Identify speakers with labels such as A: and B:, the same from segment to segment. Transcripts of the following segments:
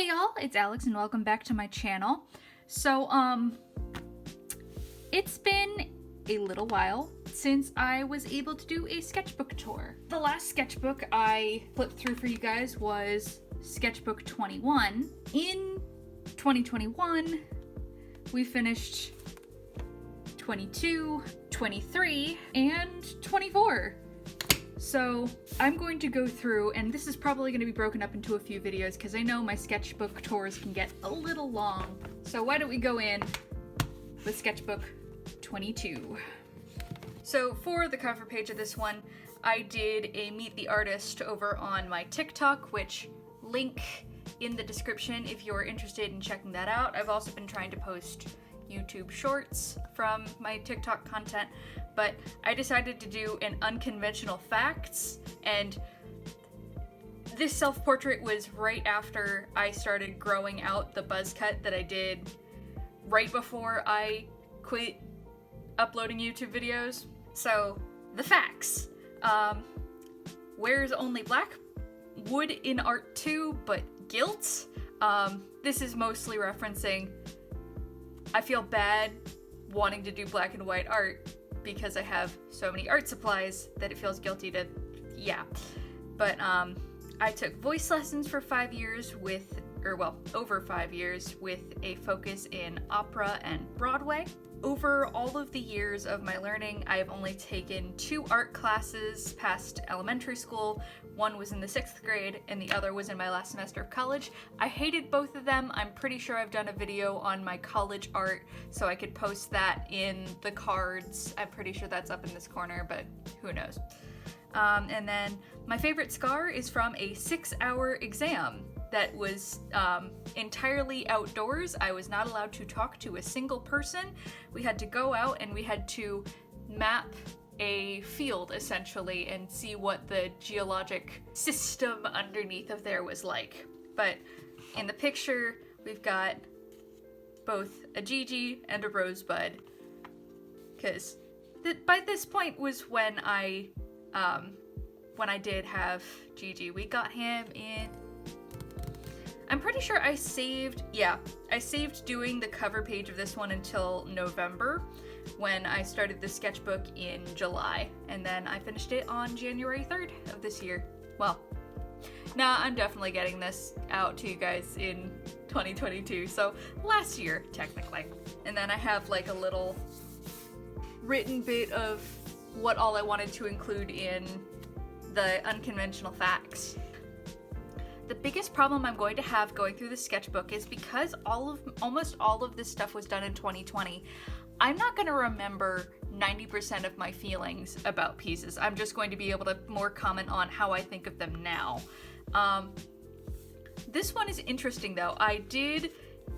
A: Hey y'all, it's Alex and welcome back to my channel. So, it's been a little while since I was able to do a sketchbook tour. The last sketchbook I flipped through for you guys was Sketchbook 21. In 2021, we finished 22, 23, and 24. So I'm going to go through, and this is probably going to be broken up into a few videos because I know my sketchbook tours can get a little long. So why don't we go in with Sketchbook 22. So for the cover page of this one, I did a Meet the Artist over on my TikTok, which link in the description if you're interested in checking that out. I've also been trying to post YouTube shorts from my TikTok content, but I decided to do an unconventional facts, and this self-portrait was right after I started growing out the buzz cut that I did right before I quit uploading YouTube videos. So, the facts. Wears only black wood in art too, but guilt. This is mostly referencing I feel bad wanting to do black and white art because I have so many art supplies that it feels guilty to, yeah. But I took voice lessons for 5 years over 5 years with a focus in opera and Broadway. Over all of the years of my learning, I have only taken 2 art classes past elementary school. One was in the 6th grade and the other was in my last semester of college. I hated both of them. I'm pretty sure I've done a video on my college art, so I could post that in the cards. I'm pretty sure that's up in this corner, but who knows. And then my favorite scar is from a 6-hour exam that was entirely outdoors. I was not allowed to talk to a single person. We had to go out and we had to map a field essentially and see what the geologic system underneath of there was like. But in the picture, we've got both a Gigi and a Rosebud, because by this point was when I did have Gigi. We got him in, I'm pretty sure I saved doing the cover page of this one until November, when I started the sketchbook in July, and then I finished it on January 3rd of this year. Well, nah, I'm definitely getting this out to you guys in 2022, so last year, technically. And then I have like a little written bit of what all I wanted to include in the unconventional facts. The biggest problem I'm going to have going through the sketchbook is because almost all of this stuff was done in 2020, I'm not going to remember 90% of my feelings about pieces. I'm just going to be able to more comment on how I think of them now. This one is interesting though. I did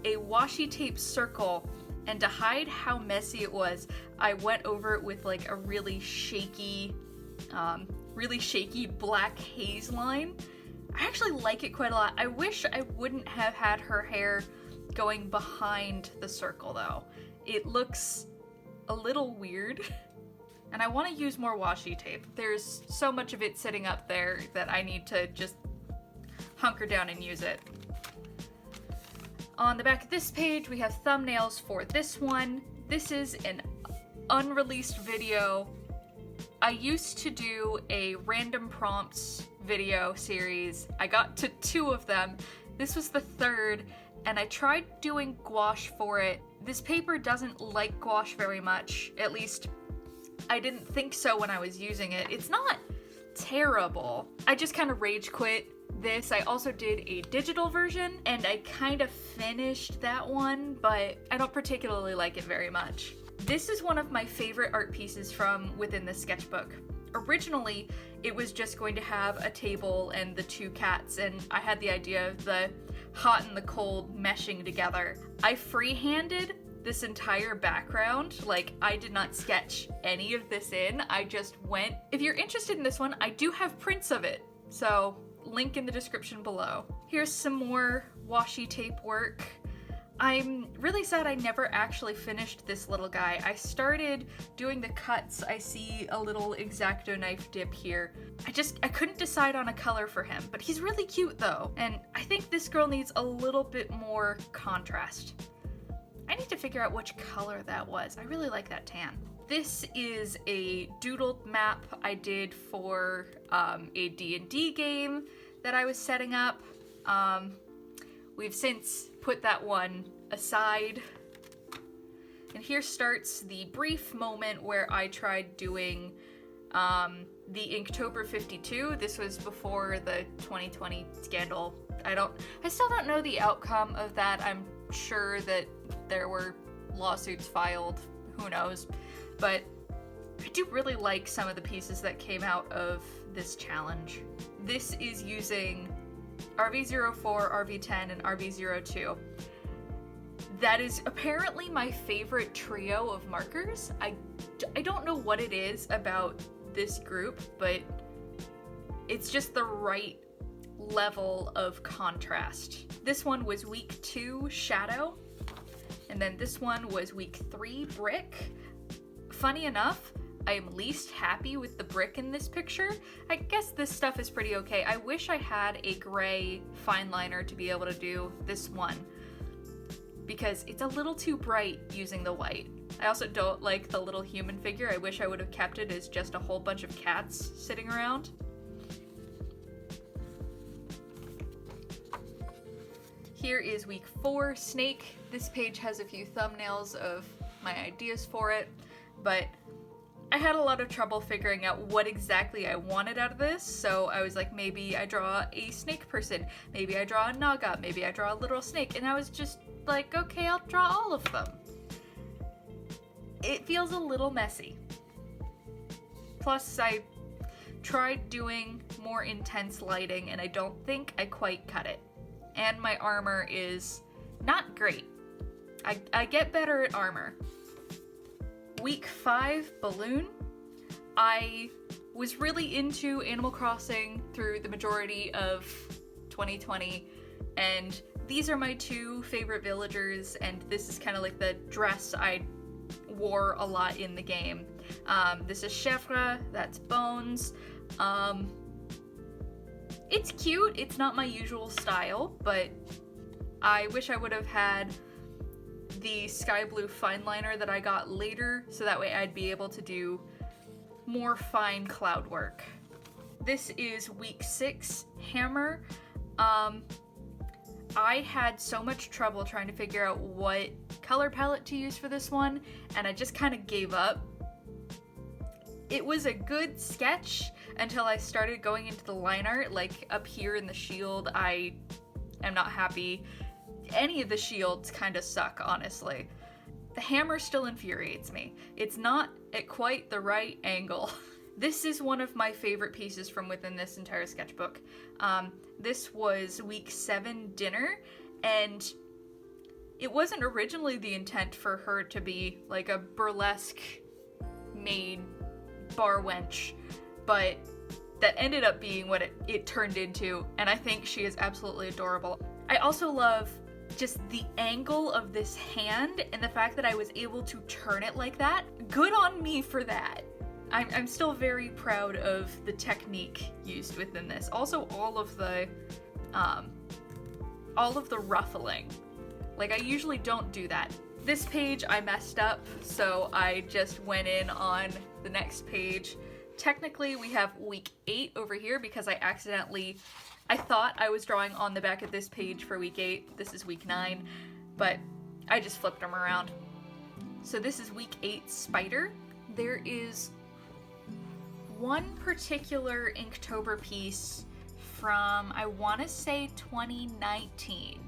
A: a washi tape circle, and to hide how messy it was, I went over it with like a really shaky black haze line. I actually like it quite a lot. I wish I wouldn't have had her hair going behind the circle though. It looks a little weird, and I want to use more washi tape. There's so much of it sitting up there that I need to just hunker down and use it. On the back of this page, we have thumbnails for this one. This is an unreleased video. I used to do a random prompts video series. I got to 2 of them. This was the 3rd, and I tried doing gouache for it. This paper doesn't like gouache very much. At least, I didn't think so when I was using it. It's not terrible. I just kind of rage quit this. I also did a digital version, and I kind of finished that one, but I don't particularly like it very much. This is one of my favorite art pieces from within the sketchbook. Originally, it was just going to have a table and the 2 cats, and I had the idea of the hot and the cold meshing together. I freehanded this entire background. Like, I did not sketch any of this in. I just went. If you're interested in this one, I do have prints of it, so link in the description below. Here's some more washi tape work. I'm really sad I never actually finished this little guy. I started doing the cuts. I see a little X-Acto knife dip here. I couldn't decide on a color for him, but he's really cute though. And I think this girl needs a little bit more contrast. I need to figure out which color that was. I really like that tan. This is a doodled map I did for a D&D game that I was setting up. We've since put that one aside. And here starts the brief moment where I tried doing the Inktober 52. This was before the 2020 scandal. I still don't know the outcome of that. I'm sure that there were lawsuits filed, who knows. But I do really like some of the pieces that came out of this challenge. This is using RV04, RV10, and RV02. That is apparently my favorite trio of markers. I don't know what it is about this group, but it's just the right level of contrast. This one was week 2, Shadow, and then this one was week 3, Brick. Funny enough, I am least happy with the brick in this picture. I guess this stuff is pretty okay. I wish I had a gray fine liner to be able to do this one, because it's a little too bright using the white. I also don't like the little human figure. I wish I would have kept it as just a whole bunch of cats sitting around. Here is week 4, Snake. This page has a few thumbnails of my ideas for it, but I had a lot of trouble figuring out what exactly I wanted out of this, so I was like, maybe I draw a snake person, maybe I draw a naga, maybe I draw a literal snake, and I was just like, okay, I'll draw all of them. It feels a little messy. Plus, I tried doing more intense lighting, and I don't think I quite cut it. And my armor is not great. I get better at armor. Week 5, Balloon. I was really into Animal Crossing through the majority of 2020, and these are my 2 favorite villagers, and this is kind of like the dress I wore a lot in the game. This is Chèvre, that's Bones. It's cute, it's not my usual style, but I wish I would have had the sky blue fine liner that I got later, so that way I'd be able to do more fine cloud work. This is week 6, Hammer. I had so much trouble trying to figure out what color palette to use for this one, and I just kind of gave up. It was a good sketch until I started going into the line art. Like up here in the shield, I am not happy. Any of the shields kind of suck, honestly. The hammer still infuriates me. It's not at quite the right angle. This is one of my favorite pieces from within this entire sketchbook. This was week 7, Dinner, and it wasn't originally the intent for her to be like a burlesque maid bar wench, but that ended up being what it turned into, and I think she is absolutely adorable. I also love just the angle of this hand and the fact that I was able to turn it like that. Good on me for that. I'm still very proud of the technique used within this. Also, all of the ruffling. Like, I usually don't do that. This page I messed up, so I just went in on the next page. Technically, we have week 8 over here because I thought I was drawing on the back of this page for week 8. This is week 9, but I just flipped them around. So this is week 8, Spider. There is one particular Inktober piece from, I want to say 2019,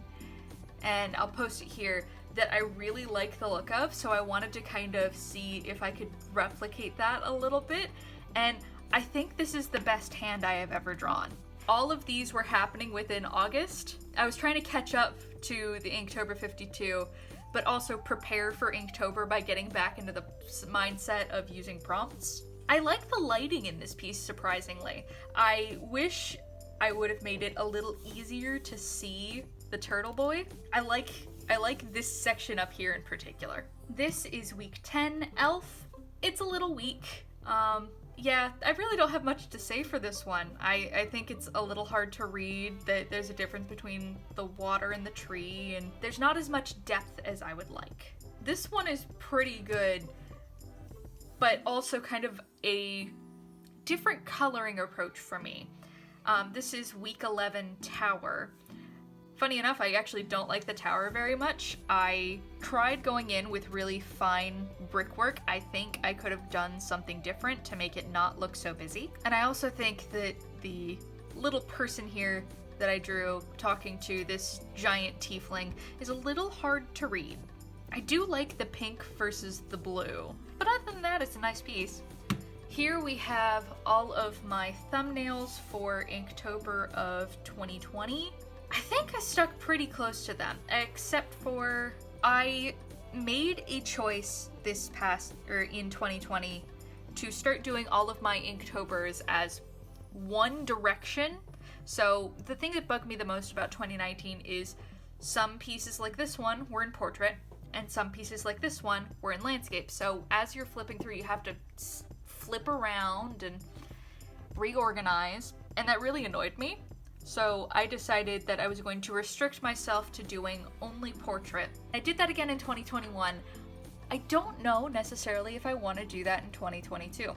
A: and I'll post it here, that I really like the look of, so I wanted to kind of see if I could replicate that a little bit, and I think this is the best hand I have ever drawn. All of these were happening within August. I was trying to catch up to the Inktober 52, but also prepare for Inktober by getting back into the mindset of using prompts. I like the lighting in this piece, surprisingly. I wish I would have made it a little easier to see the turtle boy. I like I like this section up here in particular. This is week 10, Elf. It's a little weak. Yeah, I really don't have much to say for this one. I think it's a little hard to read, that there's a difference between the water and the tree, and there's not as much depth as I would like. This one is pretty good, but also kind of a different coloring approach for me. This is week 11, Tower. Funny enough, I actually don't like the tower very much. I tried going in with really fine brickwork. I think I could have done something different to make it not look so busy. And I also think that the little person here that I drew talking to this giant tiefling is a little hard to read. I do like the pink versus the blue, but other than that, it's a nice piece. Here we have all of my thumbnails for Inktober of 2020. I think I stuck pretty close to them, except for I made a choice in 2020 to start doing all of my Inktobers as one direction. So the thing that bugged me the most about 2019 is some pieces like this one were in portrait, and some pieces like this one were in landscape. So as you're flipping through, you have to flip around and reorganize, and that really annoyed me. So I decided that I was going to restrict myself to doing only portrait. I did that again in 2021. I don't know necessarily if I want to do that in 2022.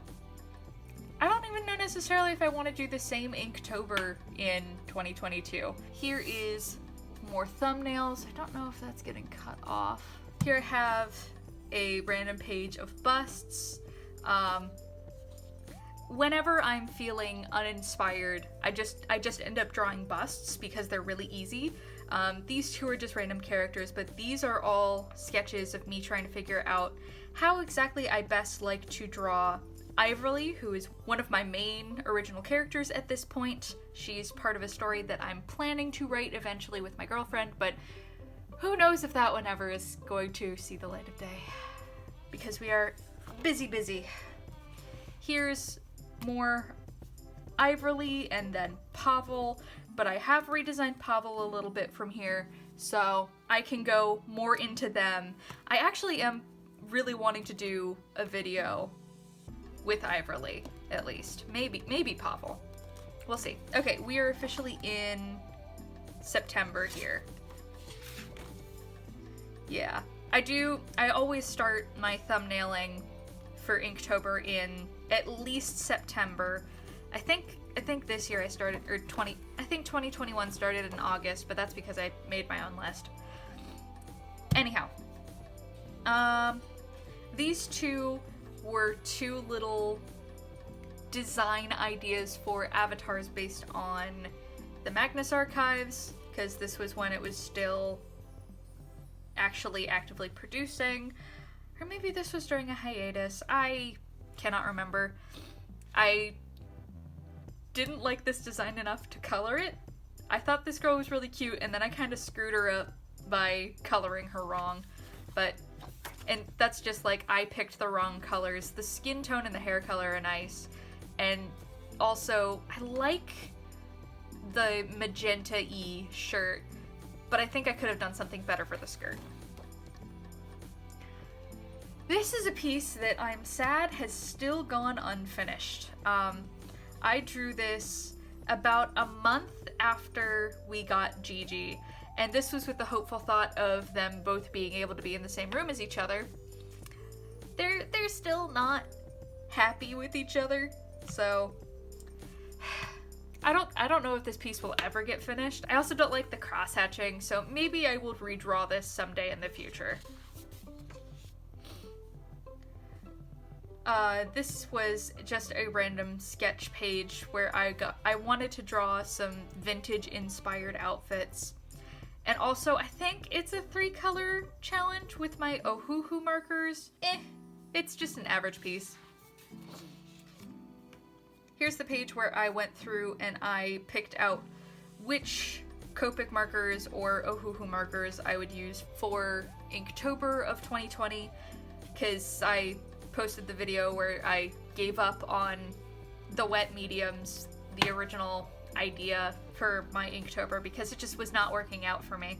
A: I don't even know necessarily if I want to do the same Inktober in 2022. Here is more thumbnails. I don't know if that's getting cut off. Here I have a random page of busts. Whenever I'm feeling uninspired, I just end up drawing busts because they're really easy. These two are just random characters, but these are all sketches of me trying to figure out how exactly I best like to draw Ivory, who is one of my main original characters at this point. She's part of a story that I'm planning to write eventually with my girlfriend, but who knows if that one ever is going to see the light of day, because we are busy. Here's more Ivory and then Pavel, but I have redesigned Pavel a little bit from here, so I can go more into them. I actually am really wanting to do a video with Ivory, at least. Maybe Pavel. We'll see. Okay, we are officially in September here. Yeah. I always start my thumbnailing for Inktober in at least September. I think this year I started, I think 2021 started in August, but that's because I made my own list. Anyhow, these two were two little design ideas for avatars based on the Magnus archives, because this was when it was still actually actively producing, or maybe this was during a hiatus. I cannot remember. I didn't like this design enough to color it. I thought this girl was really cute, and then I kind of screwed her up by coloring her wrong. And that's just like, I picked the wrong colors. The skin tone and the hair color are nice, and also I like the magenta-y shirt, but I think I could have done something better for the skirt. This is a piece that I'm sad has still gone unfinished. I drew this about a month after we got Gigi, and this was with the hopeful thought of them both being able to be in the same room as each other. They're still not happy with each other, so I don't know if this piece will ever get finished. I also don't like the cross-hatching, so maybe I will redraw this someday in the future. This was just a random sketch page where I wanted to draw some vintage inspired outfits. And also, I think it's a 3-color challenge with my Ohuhu markers. It's just an average piece. Here's the page where I went through and I picked out which Copic markers or Ohuhu markers I would use for Inktober of 2020, because I posted the video where I gave up on the wet mediums, the original idea for my Inktober, because it just was not working out for me.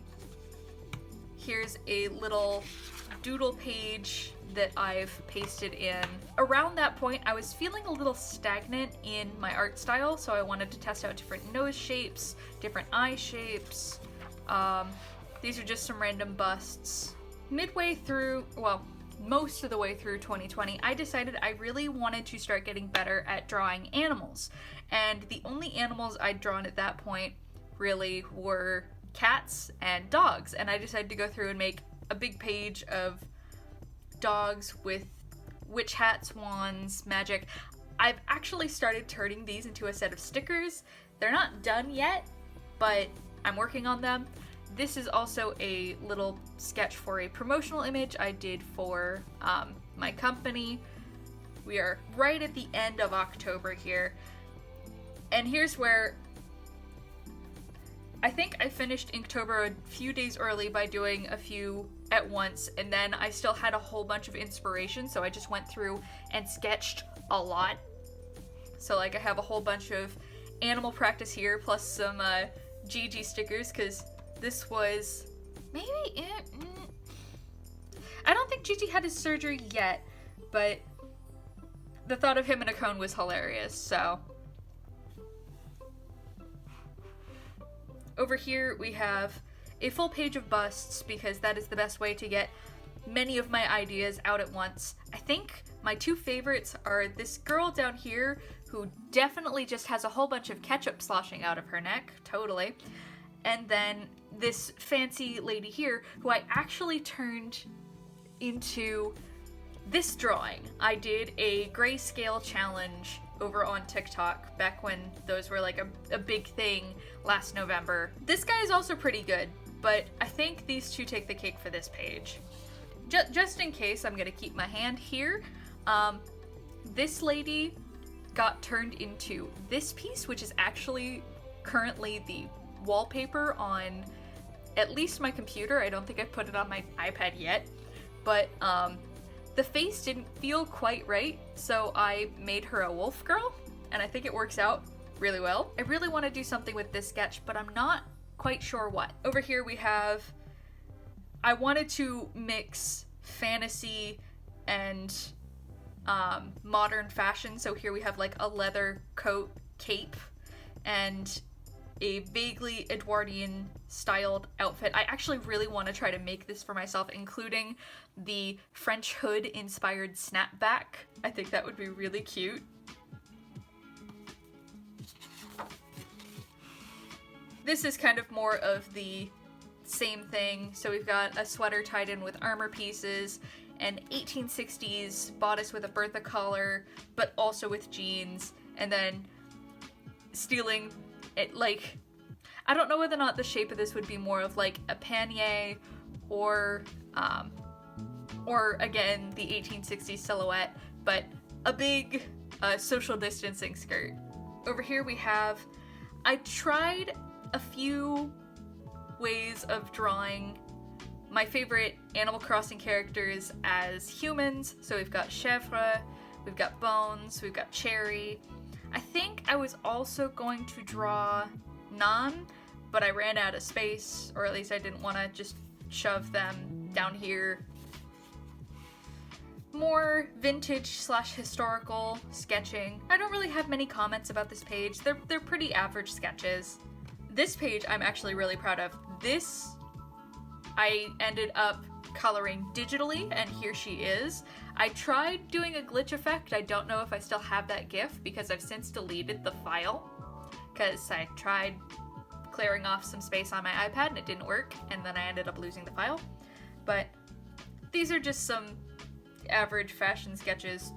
A: Here's a little doodle page that I've pasted in. Around that point, I was feeling a little stagnant in my art style, so I wanted to test out different nose shapes, different eye shapes. These are just some random busts. Midway through, well, most of the way through 2020, I decided I really wanted to start getting better at drawing animals. And the only animals I'd drawn at that point really were cats and dogs. And I decided to go through and make a big page of dogs with witch hats, wands, magic. I've actually started turning these into a set of stickers. They're not done yet, but I'm working on them. This is also a little sketch for a promotional image I did for my company. We are right at the end of October here. And here's where I think I finished Inktober a few days early by doing a few at once, and then I still had a whole bunch of inspiration, so I just went through and sketched a lot. So like I have a whole bunch of animal practice here, plus some Gigi stickers, because this was maybe it. I don't think Gigi had his surgery yet, but the thought of him in a cone was hilarious, so. Over here we have a full page of busts because that is the best way to get many of my ideas out at once. I think my two favorites are this girl down here who definitely just has a whole bunch of ketchup sloshing out of her neck, totally. And then this fancy lady here who I actually turned into this drawing. I did a grayscale challenge over on TikTok back when those were like a big thing last November. This guy is also pretty good, but I think these two take the cake for this page. Just in case, I'm gonna keep my hand here. This lady got turned into this piece, which is actually currently the wallpaper on at least my computer. I don't think I've put it on my iPad yet, but the face didn't feel quite right, so I made her a wolf girl, and I think it works out really well. I really want to do something with this sketch, but I'm not quite sure what. Over here we have, I wanted to mix fantasy and modern fashion, so here we have like a leather coat cape and a vaguely Edwardian styled outfit. I actually really want to try to make this for myself, including the French hood inspired snapback. I think that would be really cute. This is kind of more of the same thing. So we've got a sweater tied in with armor pieces, an 1860s bodice with a Bertha collar, but also with jeans, and then stealing it, like, I don't know whether or not the shape of this would be more of like a pannier or again, the 1860s silhouette, but a big social distancing skirt. Over here we have, I tried a few ways of drawing my favorite Animal Crossing characters as humans. So we've got Chèvre, we've got Bones, we've got Cherry. I think I was also going to draw Nan, but I ran out of space, or at least I didn't want to just shove them down here. More vintage / historical sketching. I don't really have many comments about this page. They're pretty average sketches. This page I'm actually really proud of. This I ended up coloring digitally, and here she is. I tried doing a glitch effect. I don't know if I still have that GIF because I've since deleted the file, because I tried clearing off some space on my iPad and it didn't work, and then I ended up losing the file. But these are just some average fashion sketches.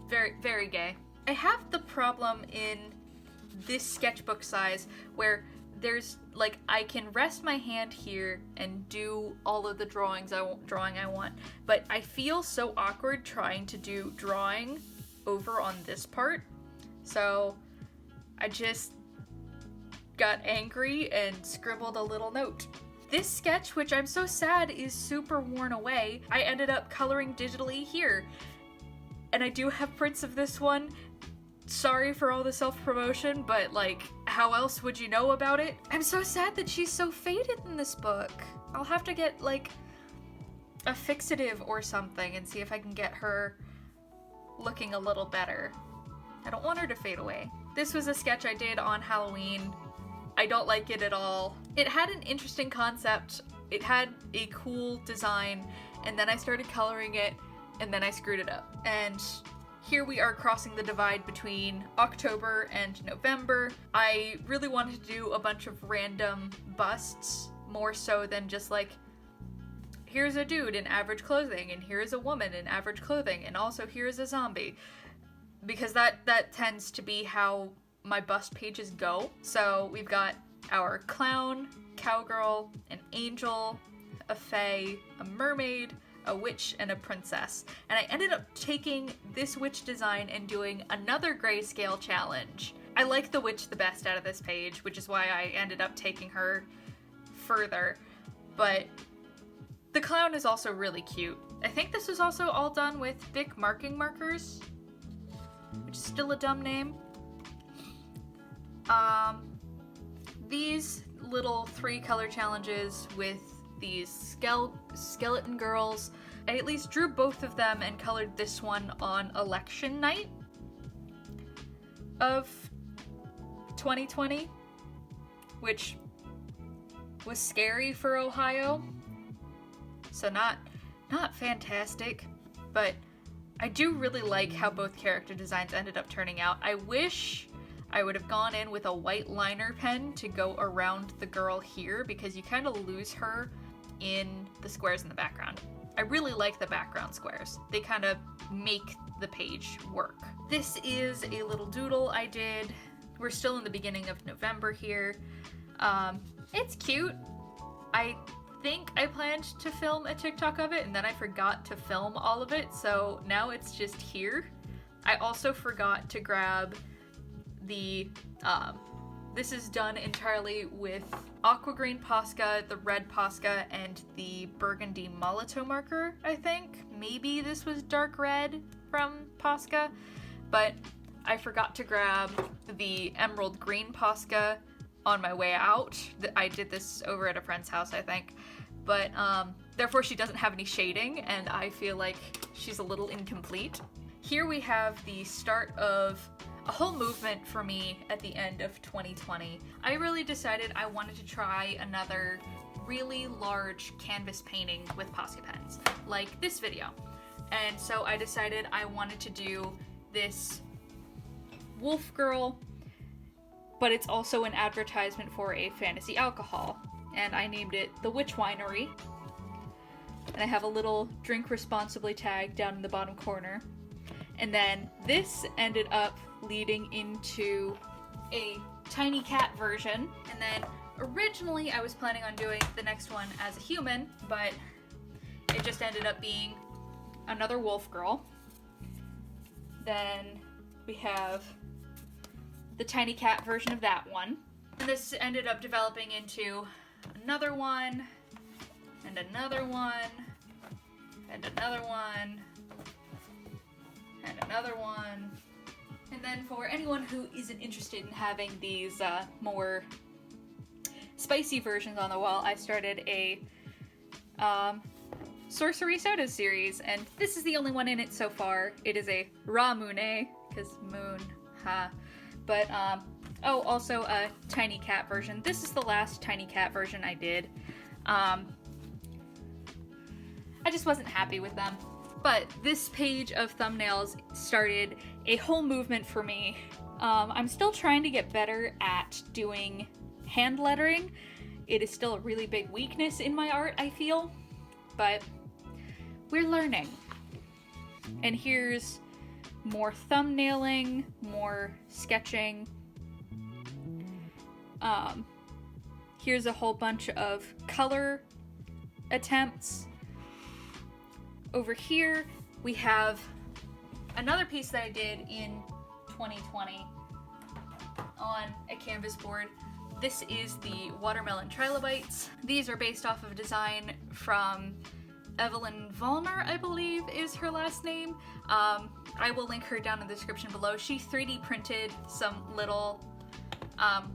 A: Very, very gay. I have the problem in this sketchbook size where there's like, I can rest my hand here and do all of the drawing I want, but I feel so awkward trying to do drawing over on this part, so I just got angry and scribbled a little note. This sketch, which I'm so sad is super worn away, I ended up coloring digitally here, and I do have prints of this one. Sorry for all the self-promotion, but like, how else would you know about it? I'm so sad that she's so faded in this book. I'll have to get like a fixative or something and see if I can get her looking a little better. I don't want her to fade away. This was a sketch I did on Halloween. I don't like it at all. It had an interesting concept. It had a cool design, and then I started coloring it, and then I screwed it up. And here we are crossing the divide between October and November. I really wanted to do a bunch of random busts, more so than just like, here's a dude in average clothing, and here's a woman in average clothing, and also here's a zombie. Because that tends to be how my bust pages go. So we've got our clown, cowgirl, an angel, a fae, a mermaid, a witch, and a princess. And I ended up taking this witch design and doing another grayscale challenge. I like the witch the best out of this page, which is why I ended up taking her further. But the clown is also really cute. I think this was also all done with Bic marking markers, which is still a dumb name. These little 3 color challenges with these skeleton girls, I at least drew both of them and colored this one on election night of 2020, which was scary for Ohio. So not fantastic, but I do really like how both character designs ended up turning out. I wish I would have gone in with a white liner pen to go around the girl here, because you kind of lose her in the squares in the background. I really like the background squares. They kind of make the page work. This is a little doodle I did. We're still in the beginning of November here. It's cute. I think I planned to film a TikTok of it, and then I forgot to film all of it, so now it's just here. I also forgot to grab the, this is done entirely with aqua green Posca, the red Posca, and the burgundy Molotow marker, I think. Maybe this was dark red from Posca, but I forgot to grab the emerald green Posca on my way out. I did this over at a friend's house, I think. But, therefore she doesn't have any shading, and I feel like she's a little incomplete. Here we have the start of a whole movement for me at the end of 2020. I really decided I wanted to try another really large canvas painting with Posca pens, like this video. And so I decided I wanted to do this wolf girl, but it's also an advertisement for a fantasy alcohol. And I named it The Witch Winery. And I have a little drink responsibly tag down in the bottom corner. And then this ended up leading into a tiny cat version. And then originally I was planning on doing the next one as a human, but it just ended up being another wolf girl. Then we have the tiny cat version of that one. And this ended up developing into another one, and another one, and another one, and another one. And then for anyone who isn't interested in having these more spicy versions on the wall, I started a Sorcery Soda series, and this is the only one in it so far. It is a raw moon, because moon, ha. But, oh, also a tiny cat version. This is the last tiny cat version I did. I just wasn't happy with them. But this page of thumbnails started a whole movement for me. I'm still trying to get better at doing hand lettering. It is still a really big weakness in my art, I feel. But we're learning. And here's more thumbnailing, more sketching. Here's a whole bunch of color attempts. Over here, we have another piece that I did in 2020 on a canvas board. This is the watermelon trilobites. These are based off of a design from Evelyn Vollmer, I believe is her last name. I will link her down in the description below. She 3D printed some little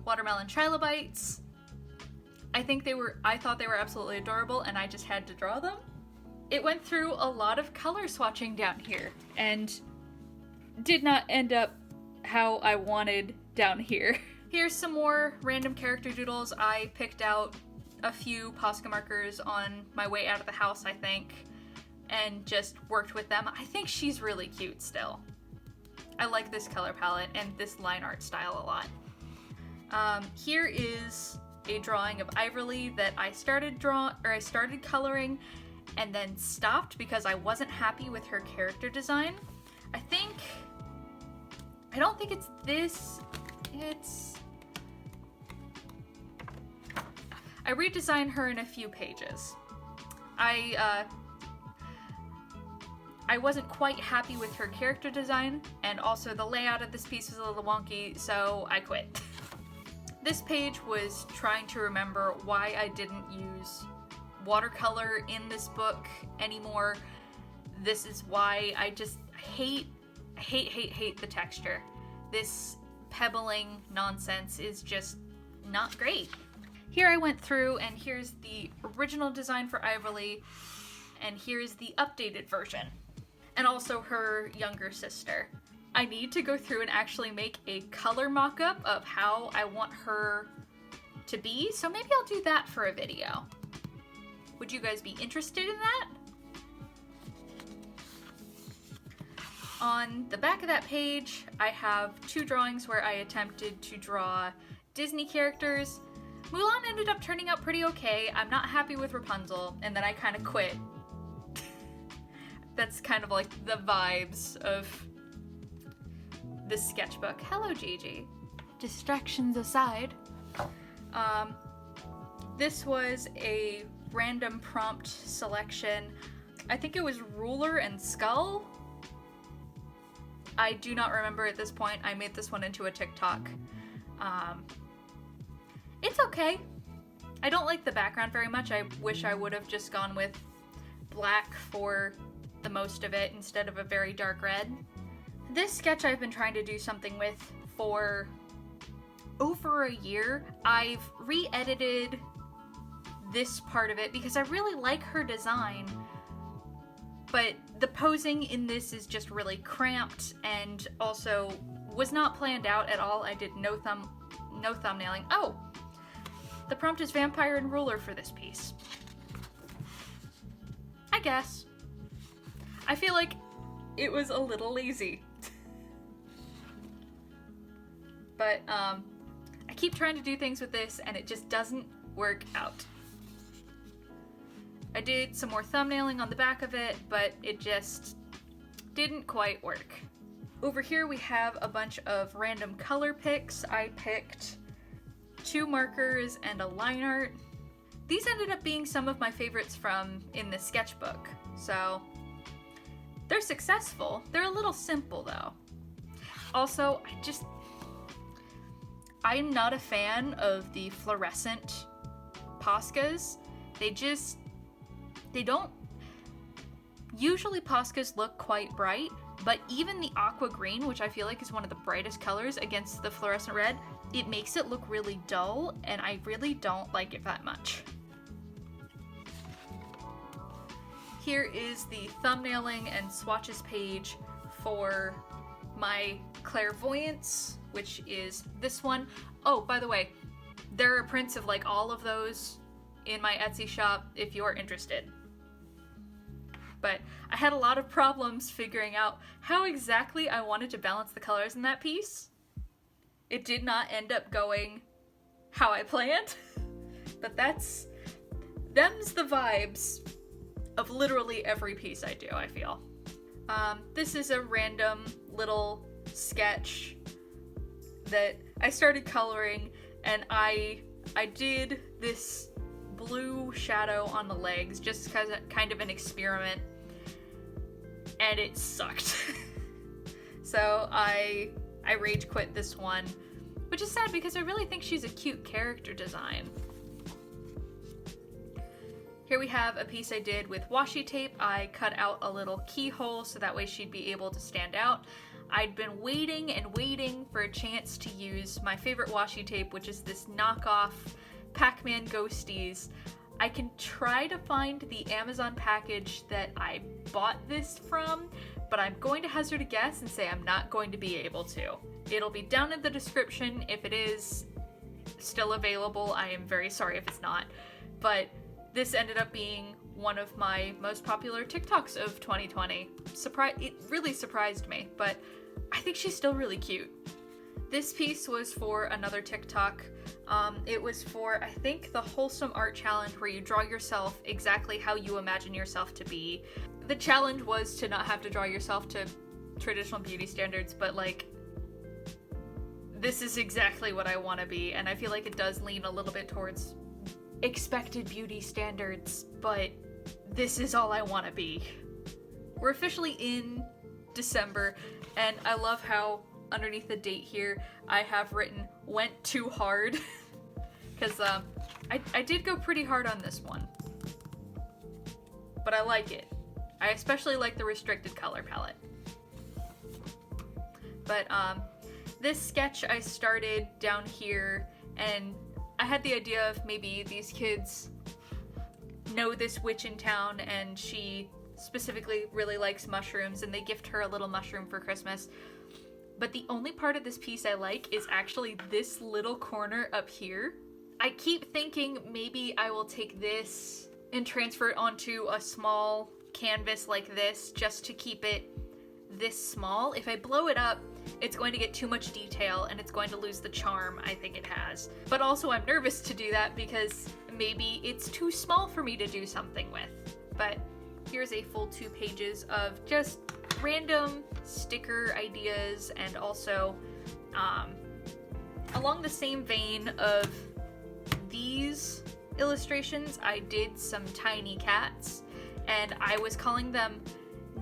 A: watermelon trilobites I thought they were absolutely adorable and I just had to draw them. It went through a lot of color swatching down here and did not end up how I wanted down here. Here's some more random character doodles. I picked out a few Posca markers on my way out of the house, I think, and just worked with them. I think she's really cute still. I like this color palette and this line art style a lot. Here is a drawing of Iverly that I started coloring and then stopped because I wasn't happy with her character design. I don't think it's this. I redesigned her in a few pages. I wasn't quite happy with her character design, and also the layout of this piece was a little wonky, so I quit. This page was trying to remember why I didn't use watercolor in this book anymore. This is why I just hate the texture. This pebbling nonsense is just not great. Here I went through, and here's the original design for Iverly, and here's the updated version, and also her younger sister. I need to go through and actually make a color mock-up of how I want her to be, so maybe I'll do that for a video. Would you guys be interested in that? On the back of that page, I have two drawings where I attempted to draw Disney characters. Mulan ended up turning out pretty okay. I'm not happy with Rapunzel, and then I kind of quit. That's kind of like the vibes of this sketchbook. Hello, Gigi. Distractions aside. This was a random prompt selection. I think it was ruler and skull. I do not remember at this point. I made this one into a TikTok. It's okay. I don't like the background very much. I wish I would have just gone with black for the most of it instead of a very dark red. This sketch I've been trying to do something with for over a year. I've re-edited this part of it because I really like her design, but the posing in this is just really cramped and also was not planned out at all. I did no thumbnailing. Oh! The prompt is vampire and ruler for this piece. I guess. I feel like it was a little lazy. But, I keep trying to do things with this and it just doesn't work out. I did some more thumbnailing on the back of it, but it just didn't quite work. Over here we have a bunch of random color picks. I picked 2 markers and a line art. These ended up being some of my favorites from in the sketchbook, so they're successful. They're a little simple though. Also, I'm not a fan of the fluorescent Poscas. Usually Poscas look quite bright, but even the aqua green, which I feel like is one of the brightest colors against the fluorescent red, it makes it look really dull, and I really don't like it that much. Here is the thumbnailing and swatches page for my clairvoyance, which is this one. Oh, by the way, there are prints of like all of those in my Etsy shop if you are interested. But I had a lot of problems figuring out how exactly I wanted to balance the colors in that piece. It did not end up going how I planned, but them's the vibes of literally every piece I do, I feel. This is a random little sketch that I started coloring, and I did this blue shadow on the legs just because kind of an experiment, and it sucked. So I rage quit this one, which is sad because I really think she's a cute character design. Here we have a piece I did with washi tape. I cut out a little keyhole so that way she'd be able to stand out. I'd been waiting and waiting for a chance to use my favorite washi tape, which is this knockoff Pac-Man ghosties. I can try to find the Amazon package that I bought this from, but I'm going to hazard a guess and say I'm not going to be able to. It'll be down in the description if it is still available. I am very sorry if it's not, but this ended up being one of my most popular TikToks of 2020. It really surprised me, but I think she's still really cute. This piece was for another TikTok. It was for, I think, the Wholesome Art Challenge, where you draw yourself exactly how you imagine yourself to be. The challenge was to not have to draw yourself to traditional beauty standards, but like, this is exactly what I want to be, and I feel like it does lean a little bit towards expected beauty standards, but this is all I want to be. We're officially in December, and I love how underneath the date here I have written "went too hard" because I did go pretty hard on this one, but I like it. I especially like the restricted color palette. But this sketch I started down here, and I had the idea of maybe these kids know this witch in town, and she specifically really likes mushrooms, and they gift her a little mushroom for Christmas. But the only part of this piece I like is actually this little corner up here. I keep thinking maybe I will take this and transfer it onto a small canvas like this, just to keep it this small. If I blow it up, it's going to get too much detail and it's going to lose the charm I think it has. But also I'm nervous to do that because maybe it's too small for me to do something with. But here's a full 2 pages of just random sticker ideas, and also along the same vein of these illustrations, I did some tiny cats, and I was calling them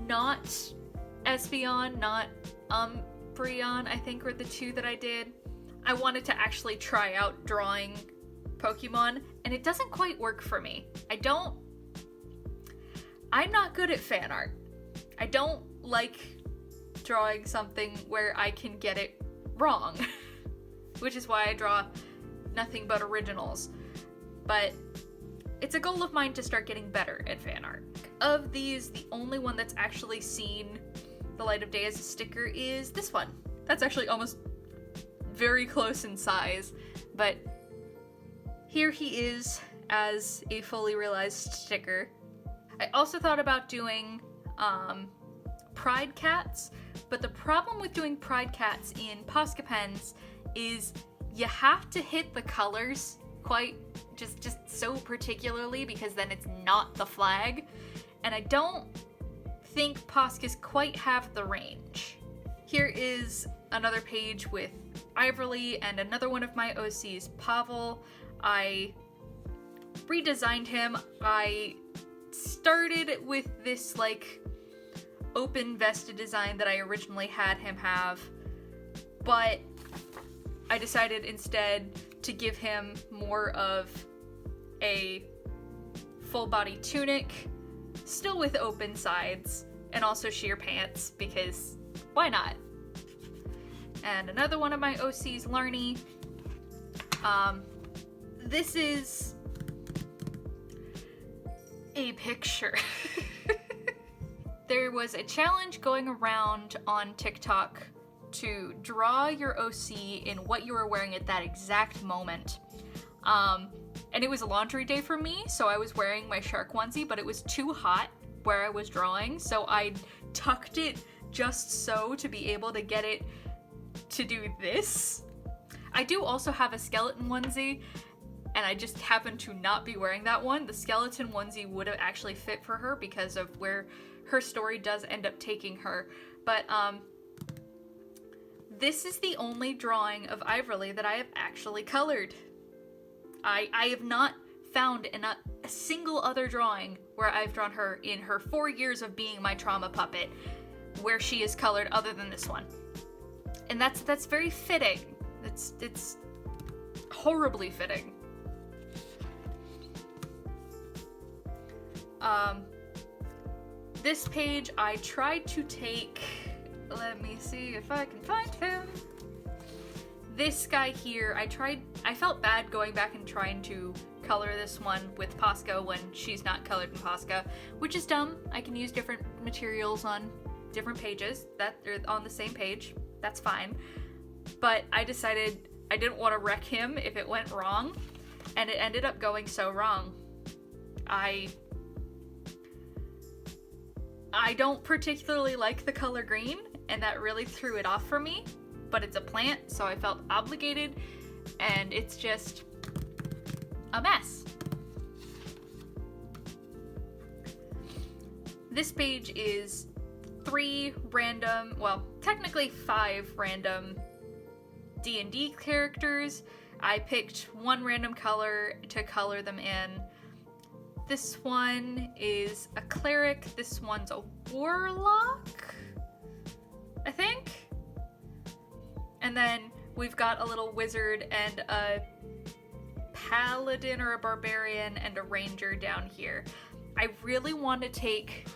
A: not Espeon, not Umbreon, I think were the 2 that I did. I wanted to actually try out drawing Pokemon, and it doesn't quite work for me. I'm not good at fan art. I don't like drawing something where I can get it wrong, which is why I draw nothing but originals. But it's a goal of mine to start getting better at fan art. Of these, the only one that's actually seen the light of day as a sticker is this one. That's actually almost very close in size, but here he is as a fully realized sticker. I also thought about doing pride cats, but the problem with doing pride cats in Posca pens is you have to hit the colors quite just so particularly, because then it's not the flag, and I don't think Poscas quite have the range. Here is another page with Iverly and another one of my OCs, Pavel. I redesigned him. I started with this like open vested design that I originally had him have, but I decided instead to give him more of a full body tunic, still with open sides, and also sheer pants, because why not? And another one of my OCs, Larny. This is a picture. There was a challenge going around on TikTok to draw your OC in what you were wearing at that exact moment. And it was a laundry day for me, so I was wearing my shark onesie, but it was too hot where I was drawing, so I tucked it just so to be able to get it to do this. I do also have a skeleton onesie, and I just happen to not be wearing that one. The skeleton onesie would have actually fit for her because of where her story does end up taking her. But this is the only drawing of Iverly that I have actually colored. I have not found a single other drawing where I've drawn her in her 4 years of being my trauma puppet where she is colored other than this one. And that's very fitting. It's horribly fitting. This page I tried to take, let me see if I can find him. This guy here, I felt bad going back and trying to color this one with Posca when she's not colored in Posca, which is dumb. I can use different materials on different pages that are on the same page. That's fine. But I decided I didn't want to wreck him if it went wrong, and it ended up going so wrong. I don't particularly like the color green, and that really threw it off for me, but it's a plant, so I felt obligated, and it's just a mess. This page is 3 random, well, technically 5 random D&D characters. I picked one random color to color them in. This one is a cleric, this one's a warlock, I think. And then we've got a little wizard and a paladin or a barbarian and a ranger down here. I really want to take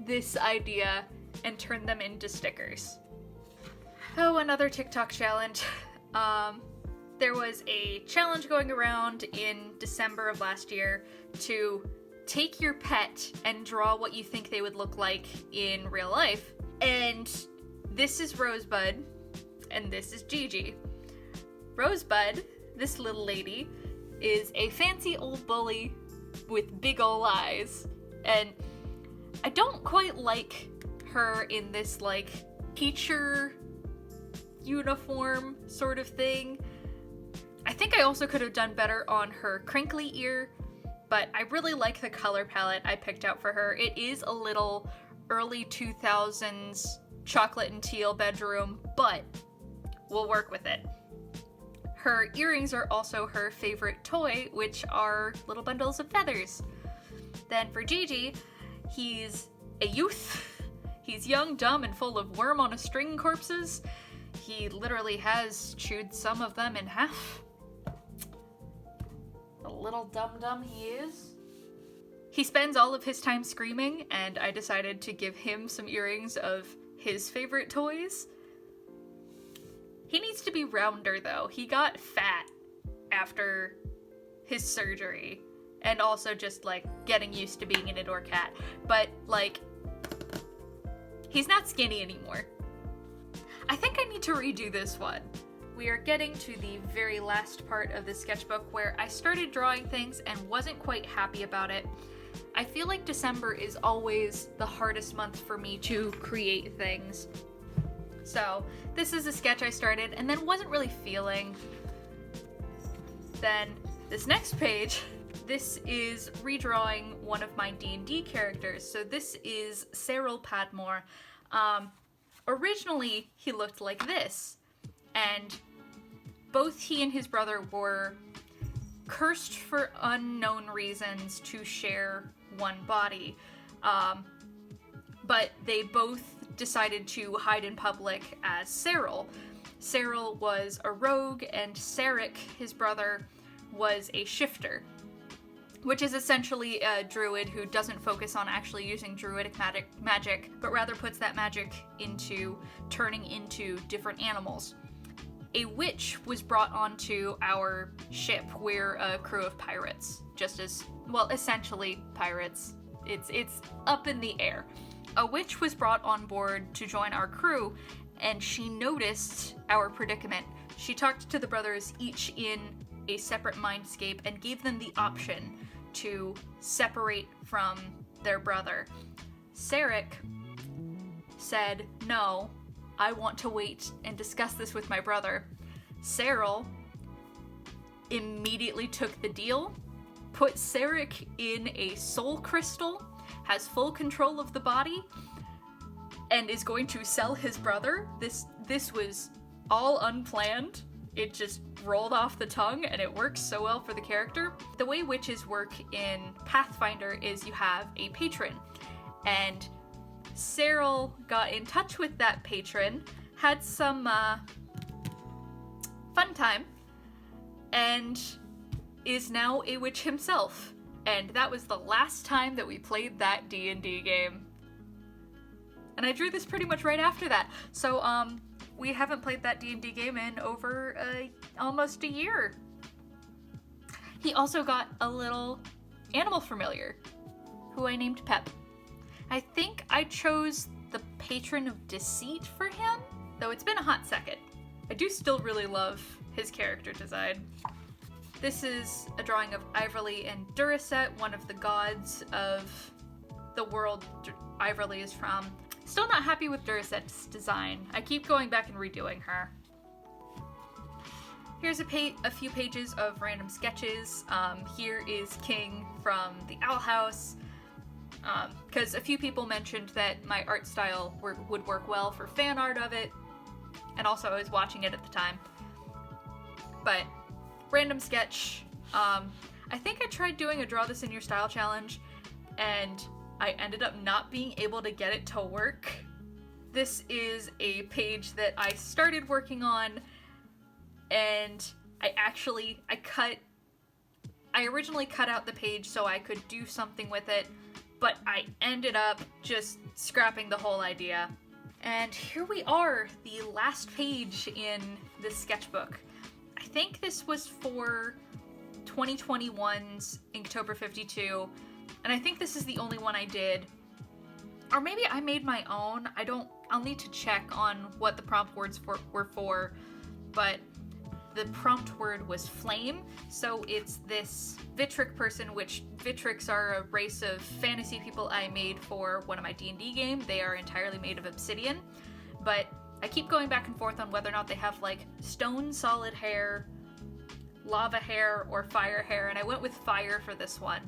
A: this idea and turn them into stickers. Oh, another TikTok challenge. There was a challenge going around in December of last year to take your pet and draw what you think they would look like in real life. And this is Rosebud, and this is Gigi. Rosebud, this little lady, is a fancy old bully with big ol' eyes, and I don't quite like her in this, like, teacher uniform sort of thing. I think I also could have done better on her crinkly ear, but I really like the color palette I picked out for her. It is a little early 2000s chocolate and teal bedroom, but we'll work with it. Her earrings are also her favorite toy, which are little bundles of feathers. Then for Gigi, he's a youth. He's young, dumb, and full of worm-on-a-string corpses. He literally has chewed some of them in half. A little dum-dum he is. He spends all of his time screaming, and I decided to give him some earrings of his favorite toys. He needs to be rounder, though. He got fat after his surgery, and also just, like, getting used to being an indoor cat. But, like, he's not skinny anymore. I think I need to redo this one. We are getting to the very last part of the sketchbook where I started drawing things and wasn't quite happy about it. I feel like December is always the hardest month for me to create things. So this is a sketch I started and then wasn't really feeling. Then this next page, this is redrawing one of my D&D characters. So this is Cyril Padmore. Originally he looked like this, and both he and his brother were cursed for unknown reasons to share one body, but they both decided to hide in public as Cyril. Cyril was a rogue, and Ceric, his brother, was a shifter, which is essentially a druid who doesn't focus on actually using druidic magic, but rather puts that magic into turning into different animals. A witch was brought onto our ship. We're a crew of pirates, just as, well, essentially pirates. It's up in the air. A witch was brought on board to join our crew, and she noticed our predicament. She talked to the brothers, each in a separate mindscape, and gave them the option to separate from their brother. Ceric said, "No, I want to wait and discuss this with my brother." Cyril immediately took the deal, put Ceric in a soul crystal, has full control of the body, and is going to sell his brother. This was all unplanned. It just rolled off the tongue, and it works so well for the character. The way witches work in Pathfinder is you have a patron, and Cyril got in touch with that patron, had some fun time, and is now a witch himself. And that was the last time that we played that D&D game. And I drew this pretty much right after that. So, we haven't played that D&D game in over almost a year. He also got a little animal familiar, who I named Pep. I think I chose the Patron of Deceit for him, though it's been a hot second. I do still really love his character design. This is a drawing of Iverly and Duracet, one of the gods of the world Iverly is from. Still not happy with Duracet's design. I keep going back and redoing her. Here's a few pages of random sketches. Here is King from the Owl House, because a few people mentioned that my art style would work well for fan art of it, and also I was watching it at the time. But random sketch. I think I tried doing a Draw This in Your Style challenge, and I ended up not being able to get it to work. This is a page that I started working on, and I originally cut out the page so I could do something with it, but I ended up just scrapping the whole idea. And here we are, the last page in this sketchbook. I think this was for 2021's Inktober 52, and I think this is the only one I did. Or maybe I made my own. I'll need to check on what the prompt words were for, but the prompt word was flame, so it's this Vitric Person, which Vitrics are a race of fantasy people I made for one of my D&D games. They are entirely made of obsidian, but I keep going back and forth on whether or not they have like stone solid hair, lava hair, or fire hair, and I went with fire for this one.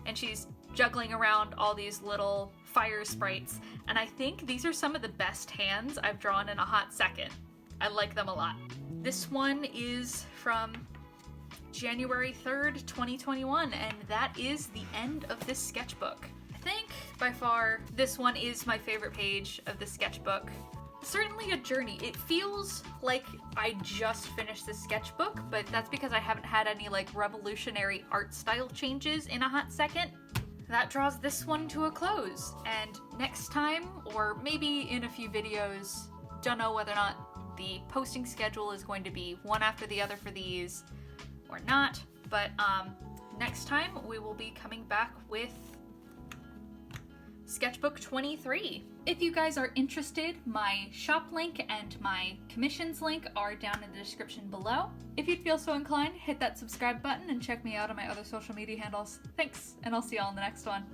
A: And she's juggling around all these little fire sprites, and I think these are some of the best hands I've drawn in a hot second. I like them a lot. This one is from January 3rd, 2021, and that is the end of this sketchbook. I think, by far, this one is my favorite page of the sketchbook. Certainly a journey. It feels like I just finished this sketchbook, but that's because I haven't had any like revolutionary art style changes in a hot second. That draws this one to a close, and next time, or maybe in a few videos, don't know whether or not the posting schedule is going to be one after the other for these or not, but next time we will be coming back with Sketchbook 23. If you guys are interested, my shop link and my commissions link are down in the description below. If you'd feel so inclined, hit that subscribe button and check me out on my other social media handles. Thanks, and I'll see y'all in the next one.